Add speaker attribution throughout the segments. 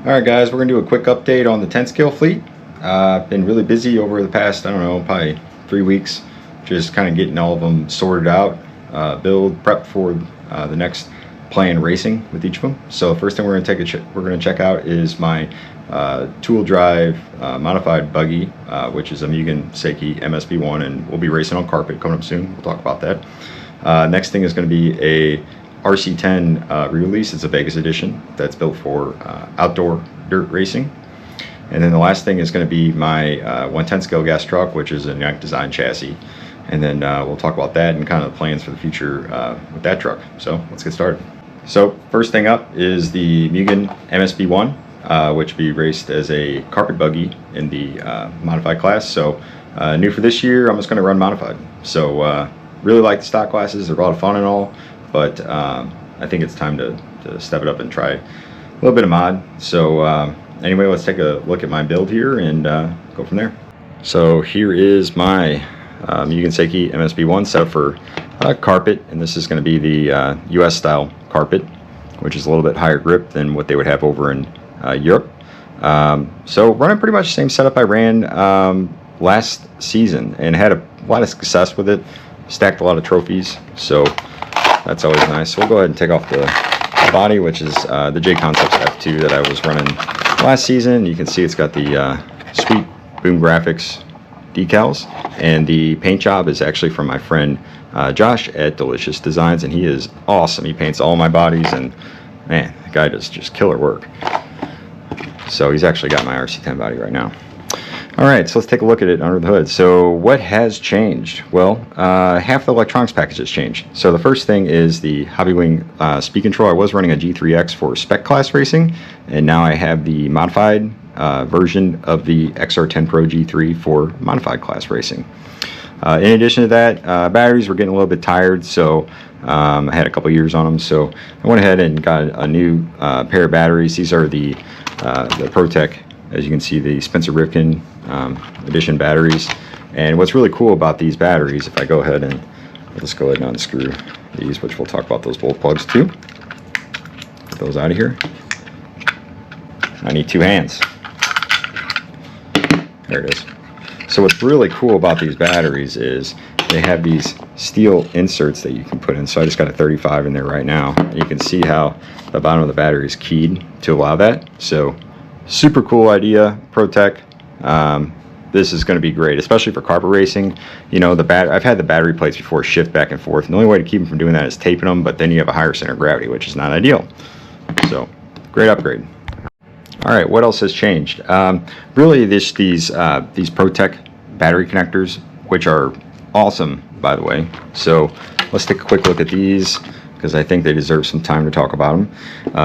Speaker 1: Alright guys, we're going to do a quick update on the 10 scale fleet. I've been really busy over the past, I don't know, probably 3 weeks, just kind of getting all of them sorted out, build, prep for the next planned racing with each of them. So the first thing we're going to check out is my two-wheel drive modified buggy, which is a Mugen MSB1, and we'll be racing on carpet coming up soon. We'll talk about that. Next thing is going to be a RC10 re-release. It's a Vegas edition that's built for outdoor dirt racing. And then the last thing is going to be my 110 scale gas truck, which is a Nike design chassis. And then we'll talk about that and kind of the plans for the future with that truck. So let's get started. So first thing up is the Mugen MSB1, which will be raced as a carpet buggy in the modified class. So new for this year, I'm just going to run modified. So really like the stock classes. They're a lot of fun and all. But I think it's time to step it up and try a little bit of mod. So anyway, let's take a look at my build here and go from there. So here is my Mugen MSB1 set up for carpet, and this is going to be the US style carpet, which is a little bit higher grip than what they would have over in Europe. So running pretty much the same setup I ran last season and had a lot of success with it. Stacked a lot of trophies, so that's always nice. So we'll go ahead and take off the body, which is the J Concepts F2 that I was running last season. You can see it's got the sweet Boom Graphics decals, and the paint job is actually from my friend Josh at Delicious Designs, and he is awesome. He paints all my bodies, and man, the guy does just killer work. So he's actually got my RC10 body right now. Alright, so let's take a look at it under the hood. So what has changed? Well, half the electronics package has changed. So the first thing is the Hobbywing speed control. I was running a G3X for spec class racing, and now I have the modified version of the XR10 Pro G3 for modified class racing. In addition to that, batteries were getting a little bit tired, so I had a couple years on them, so I went ahead and got a new pair of batteries. These are the ProTech, as you can see, the Spencer Rifkin edition batteries. And what's really cool about these batteries, if I go ahead and let's go ahead and unscrew these, which we'll talk about those bolt plugs too. Get those out of here. I need two hands. There it is. So what's really cool about these batteries is they have these steel inserts that you can put in. So I just got a 35 in there right now. And you can see how the bottom of the battery is keyed to allow that. So super cool idea, ProTech. This is going to be great, especially for carpet racing. You know, I've had the battery plates before shift back and forth, and the only way to keep them from doing that is taping them, but then you have a higher center of gravity, which is not ideal. So, great upgrade. All right, what else has changed? Really, these ProTech battery connectors, which are awesome, by the way. So, let's take a quick look at these, because I think they deserve some time to talk about them.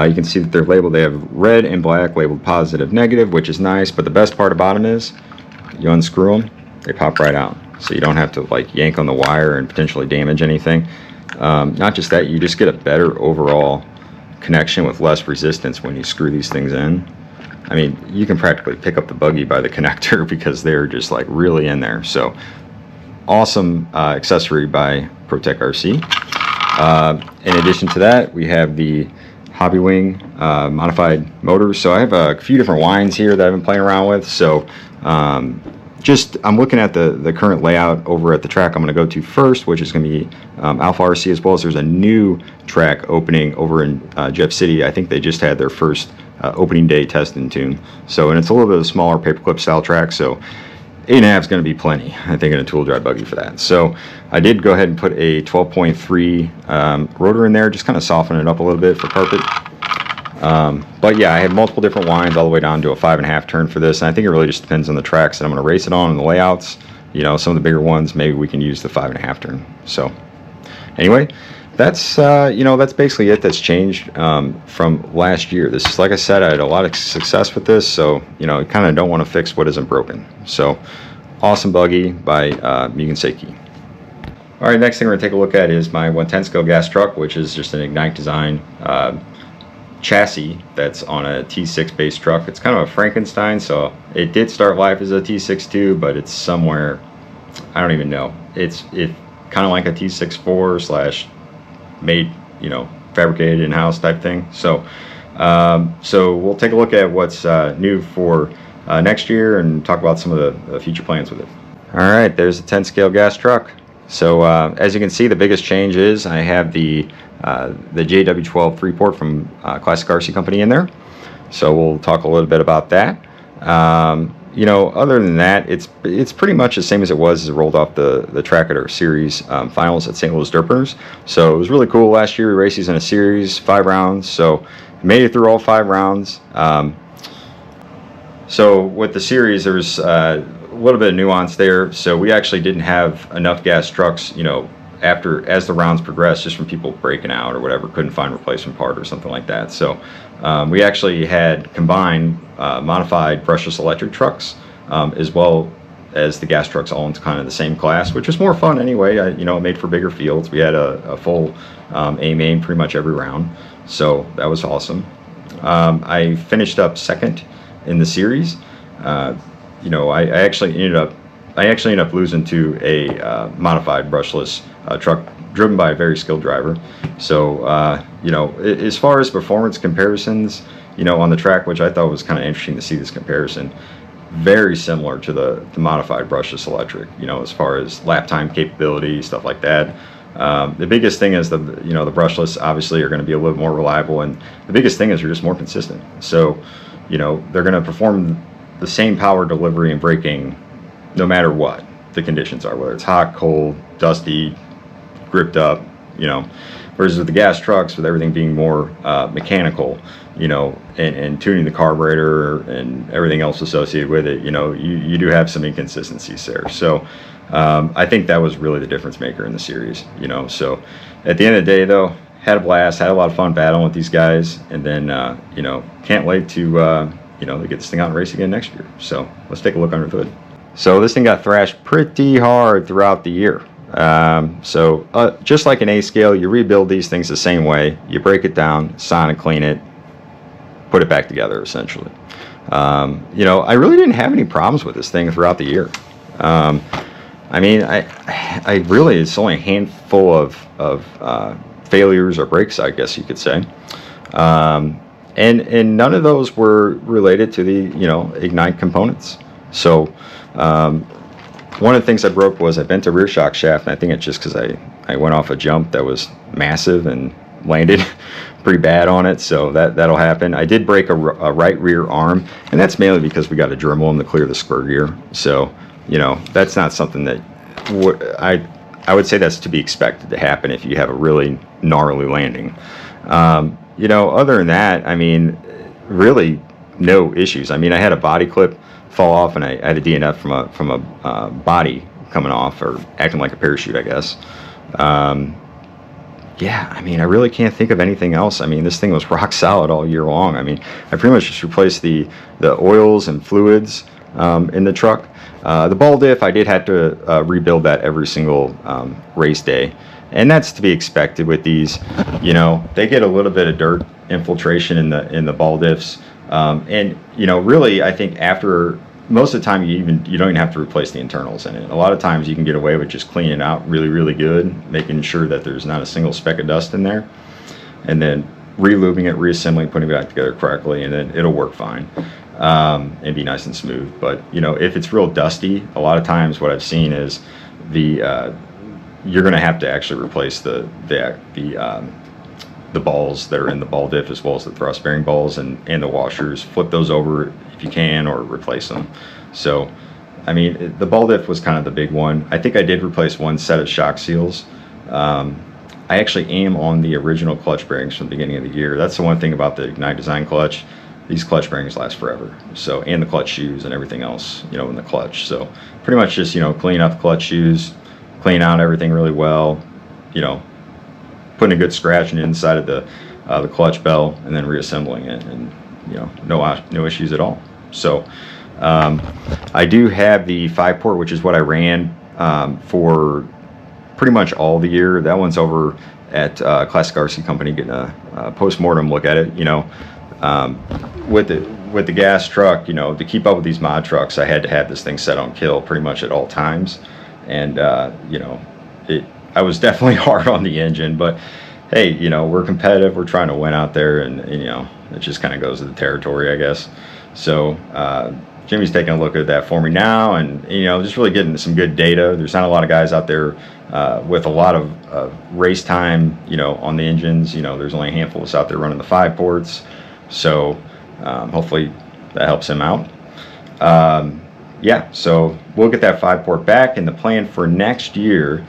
Speaker 1: You can see that they're labeled. They have red and black labeled positive, negative, which is nice, but the best part about them is you unscrew them, they pop right out. So you don't have to like yank on the wire and potentially damage anything. Not just that, you just get a better overall connection with less resistance when you screw these things in. I mean, you can practically pick up the buggy by the connector because they're just like really in there. So awesome accessory by ProTech RC. In addition to that, we have the Hobbywing modified motors. So I have a few different lines here that I've been playing around with. So I'm looking at the current layout over at the track I'm going to go to first, which is going to be Alpha RC, as well as there's a new track opening over in Jeff City. I think they just had their first opening day test and tune. So, and it's a little bit of a smaller paperclip style track. So 8.5 is going to be plenty, I think, in a tool drive buggy for that. So I did go ahead and put a 12.3 rotor in there, just kind of soften it up a little bit for carpet. But yeah, I have multiple different lines all the way down to a 5.5 turn for this, and I think it really just depends on the tracks that I'm going to race it on and the layouts. You know, some of the bigger ones, maybe we can use the 5.5 turn. So anyway, that's that's basically it that's changed from last year. This is, like I said, I had a lot of success with this, so you kind of don't want to fix what isn't broken. So awesome buggy by Mugen. All right, next thing we're going to take a look at is my 110 scale gas truck, which is just an Ignite design chassis that's on a T6 based truck. It's kind of a Frankenstein, so it did start life as a T6 too, but it's somewhere, I don't even know. It's kind of like a T6-4 / made, fabricated in-house type thing. So So we'll take a look at what's new for next year and talk about some of the future plans with it. All right, there's the 10 scale gas truck. So as you can see, the biggest change is I have the JW12 3-port from Classic RC Company in there. So we'll talk a little bit about that. You know, other than that, it's pretty much the same as it was as it rolled off the track at our series finals at St. Louis Derpers. So it was really cool. Last year we raced these in a series, 5 rounds. So made it through all 5 rounds. So with the series, there's a little bit of nuance there. So we actually didn't have enough gas trucks, you know, as the rounds progressed, just from people breaking out or whatever, couldn't find replacement part or something like that. So we actually had combined modified brushless electric trucks as well as the gas trucks all into kind of the same class, which was more fun anyway. You know, it made for bigger fields. We had a full A main pretty much every round, so that was awesome. I finished up second in the series. You know, I actually ended up losing to a modified brushless truck driven by a very skilled driver. So you know, as far as performance comparisons, you know, on the track, which I thought was kind of interesting to see this comparison, very similar to the modified brushless electric, you know, as far as lap time capability, stuff like that. The biggest thing is the brushless obviously are going to be a little more reliable, and the biggest thing is they're just more consistent. So, you know, they're going to perform the same power delivery and braking no matter what the conditions are, whether it's hot, cold, dusty, gripped up, you know. Whereas with the gas trucks, with everything being more mechanical, you know, and tuning the carburetor and everything else associated with it, you know, you do have some inconsistencies there. So I think that was really the difference maker in the series, you know. So at the end of the day, though, had a blast, had a lot of fun battling with these guys, and then, you know, can't wait to, you know, to get this thing out and race again next year. So let's take a look under the hood. So this thing got thrashed pretty hard throughout the year. Just like an A scale, you rebuild these things the same way. You break it down, sonic clean it, put it back together, essentially. You know, I really didn't have any problems with this thing throughout the year. I mean, I really, it's only a handful of failures or breaks, I guess you could say. And none of those were related to the, you know, Ignite components. So, one of the things I broke was I bent a rear shock shaft, and I think it's just because I went off a jump that was massive and landed pretty bad on it, so that'll happen. I did break a right rear arm, and that's mainly because we got a Dremel to clear the spur gear. So, you know, that's not something that I would say that's to be expected to happen if you have a really gnarly landing. You know, other than that, I mean, really no issues. I mean, I had a body clip fall off, and I had a DNF from a body coming off, or acting like a parachute, I guess. Yeah, I mean, I really can't think of anything else. I mean, this thing was rock solid all year long. I mean, I pretty much just replaced the oils and fluids in the truck. The ball diff, I did have to rebuild that every single race day, and that's to be expected with these. You know, they get a little bit of dirt infiltration in the ball diffs. And you know, really, I think after most of the time you don't even have to replace the internals in it. A lot of times you can get away with just cleaning it out really good, making sure that there's not a single speck of dust in there, and then re-lubing it, reassembling, putting it back together correctly, and then it'll work fine and be nice and smooth. But you know, if it's real dusty, a lot of times what I've seen is you're going to have to actually replace the balls that are in the ball diff, as well as the thrust bearing balls and the washers. Flip those over if you can, or replace them. So, I mean, the ball diff was kind of the big one. I think I did replace one set of shock seals. I actually am on the original clutch bearings from the beginning of the year. That's the one thing about the Ignite Design clutch. These clutch bearings last forever. So, and the clutch shoes and everything else, you know, in the clutch. So, pretty much just, you know, clean up the clutch shoes, clean out everything really well, you know, putting a good scratch in the inside of the clutch bell, and then reassembling it, and you know, no issues at all. So I do have the 5-port, which is what I ran for pretty much all the year. That one's over at Classic RC Company, getting a post-mortem look at it. You know, with the gas truck, you know, to keep up with these mod trucks, I had to have this thing set on kill pretty much at all times, and you know, I was definitely hard on the engine, but hey, you know, we're competitive. We're trying to win out there, and you know, It just kind of goes with the territory, I guess. So Jimmy's taking a look at that for me now, and just really getting some good data. There's not a lot of guys out there with a lot of race time, on the engines. There's only a handful of us out there running the 5 ports. So hopefully that helps him out. Yeah, so we'll get that 5 port back, and the plan for next year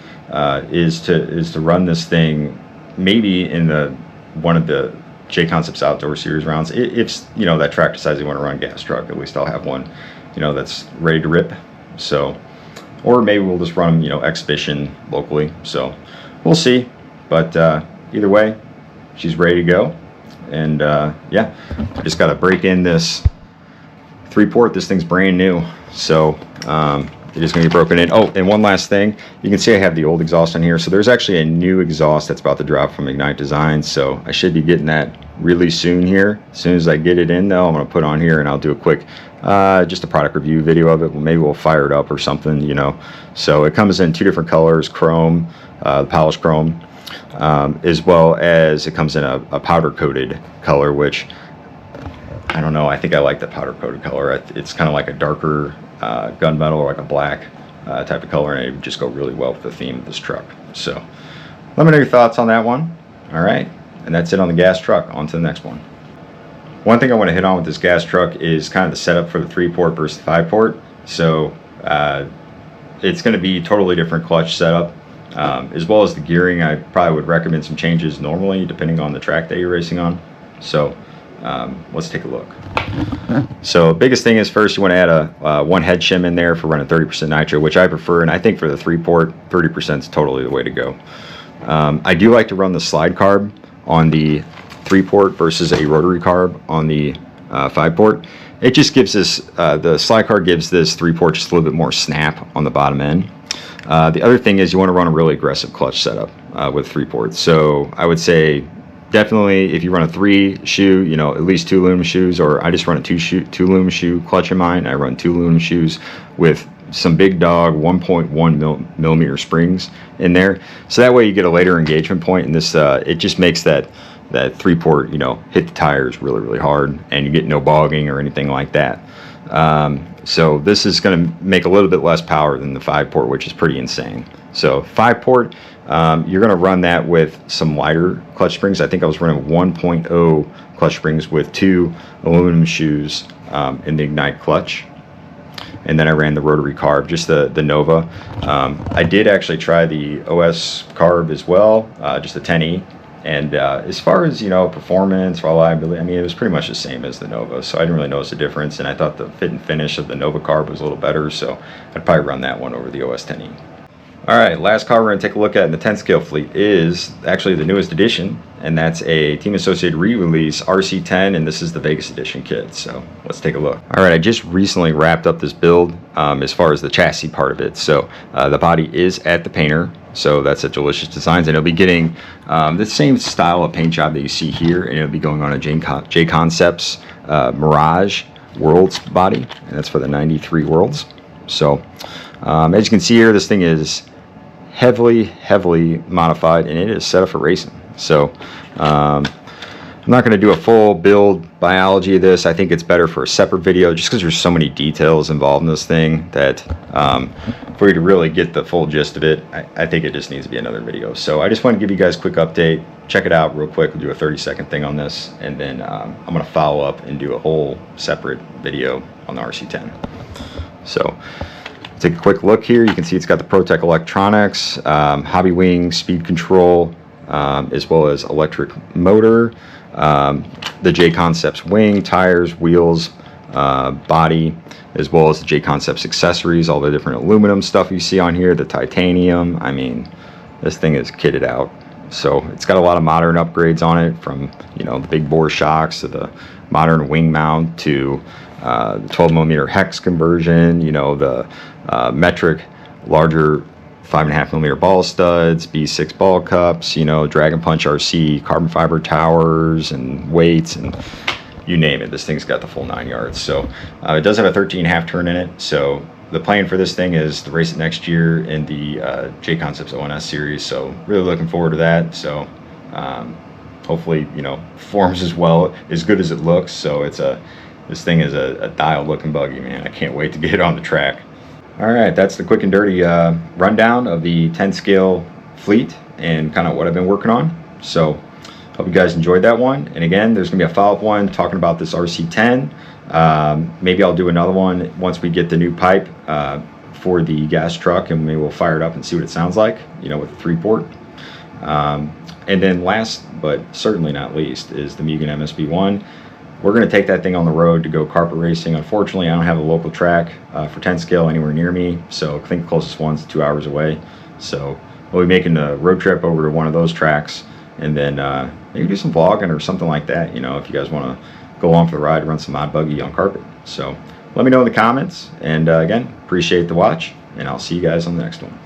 Speaker 1: is to run this thing maybe in one of the J Concepts Outdoor Series rounds. If that track decides they want to run gas truck, at least I'll have one that's ready to rip. So, or maybe we'll just run them exhibition locally. So we'll see. But either way, she's ready to go. And yeah, I just got to break in this 3 port. This thing's brand new, so it is going to be broken in. Oh, and one last thing, you can see I have the old exhaust on here. So there's actually a new exhaust that's about to drop from Ignite Designs. So I should be getting that really soon here. As soon as I get it in, though, I'm going to put on here and I'll do a quick, just a product review video of it. Maybe we'll fire it up or something, So it comes in 2 different colors, chrome, the polished chrome, as well as it comes in a powder coated color, which I don't know. I think I like the powder coated color. It's kind of like a darker gunmetal, or like a black type of color, and it would just go really well with the theme of this truck. So let me know your thoughts on that one. All right, and that's it on the gas truck. On to the next one. One thing I want to hit on with this gas truck is kind of the setup for the 3 port versus the 5 port. So it's going to be totally different clutch setup, as well as the gearing. I probably would recommend some changes normally depending on the track that you're racing on. So let's take a look. So biggest thing is, first you want to add a 1 head shim in there for running 30% nitro, which I prefer, and I think for the 3 port 30% is totally the way to go. I do like to run the slide carb on the 3 port versus a rotary carb on the 5 port. It just gives this, the slide carb gives this 3 port just a little bit more snap on the bottom end. The other thing is you want to run a really aggressive clutch setup with 3 ports. So I would say definitely if you run a 3 shoe, at least 2 aluminum shoes, or I just run a 2 aluminum shoe clutch in mine. I run 2 aluminum shoes with some big dog 1.1 millimeter springs in there. So that way you get a later engagement point, and this it just makes that 3 port hit the tires really, really hard, and you get no bogging or anything like that. So this is going to make a little bit less power than the 5 port, which is pretty insane. So 5 port, you're going to run that with some lighter clutch springs. I think I was running 1.0 clutch springs with 2 aluminum shoes in the Ignite clutch. And then I ran the rotary carb, just the Nova. I did actually try the OS carb as well, just the 10E. And as far as, performance, reliability, I mean, it was pretty much the same as the Nova. So I didn't really notice a difference. And I thought the fit and finish of the Nova carb was a little better. So I'd probably run that one over the OS 10E. All right, last car we're going to take a look at in the 10 scale fleet is actually the newest edition, and that's a Team Associated re-release RC10, and this is the Vegas edition kit. So let's take a look. All right, I just recently wrapped up this build as far as the chassis part of it. So the body is at the painter, so that's at Delicious Designs, and it'll be getting the same style of paint job that you see here, and it'll be going on a J Concepts Mirage Worlds body, and that's for the 93 Worlds. So as you can see here, this thing is heavily modified, and it is set up for racing. So I'm not going to do a full build biology of this. I think it's better for a separate video, just because there's so many details involved in this thing that for you to really get the full gist of it, I think it just needs to be another video. So I just want to give you guys a quick update. Check it out real quick. We'll do a 30-second thing on this, and then I'm going to follow up and do a whole separate video on the RC10. So take a quick look here. You can see it's got the ProTech electronics, hobby wing, speed control, as well as electric motor, the J Concepts wing, tires, wheels, body, as well as the J Concepts accessories, all the different aluminum stuff you see on here, the titanium. I mean, this thing is kitted out. So it's got a lot of modern upgrades on it, from the big bore shocks to the modern wing mount to the 12 millimeter hex conversion, the metric larger 5.5 millimeter ball studs, B6 ball cups, Dragon Punch RC carbon fiber towers and weights, and you name it. This thing's got the full 9 yards. So it does have a 13.5 turn in it. So the plan for this thing is to race it next year in the J Concepts ONS series. So really looking forward to that. So hopefully, you know, performs as well, as good as it looks. So this thing is a dial looking buggy, man. I can't wait to get it on the track. All right, that's the quick and dirty rundown of the 10 scale fleet and kind of what I've been working on. So hope you guys enjoyed that one. And again, there's gonna be a follow-up one talking about this RC10. Maybe I'll do another one once we get the new pipe for the gas truck, and maybe we'll fire it up and see what it sounds like, you know, with the 3-port. And then last but certainly not least is the Mugen MSB1. We're going to take that thing on the road to go carpet racing. Unfortunately, I don't have a local track for 10 scale anywhere near me, so I think the closest one's 2 hours away. So we'll be making a road trip over to one of those tracks, and then maybe do some vlogging or something like that, you know, if you guys want to go along for the ride, run some mod buggy on carpet. So let me know in the comments, and again, appreciate the watch, and I'll see you guys on the next one.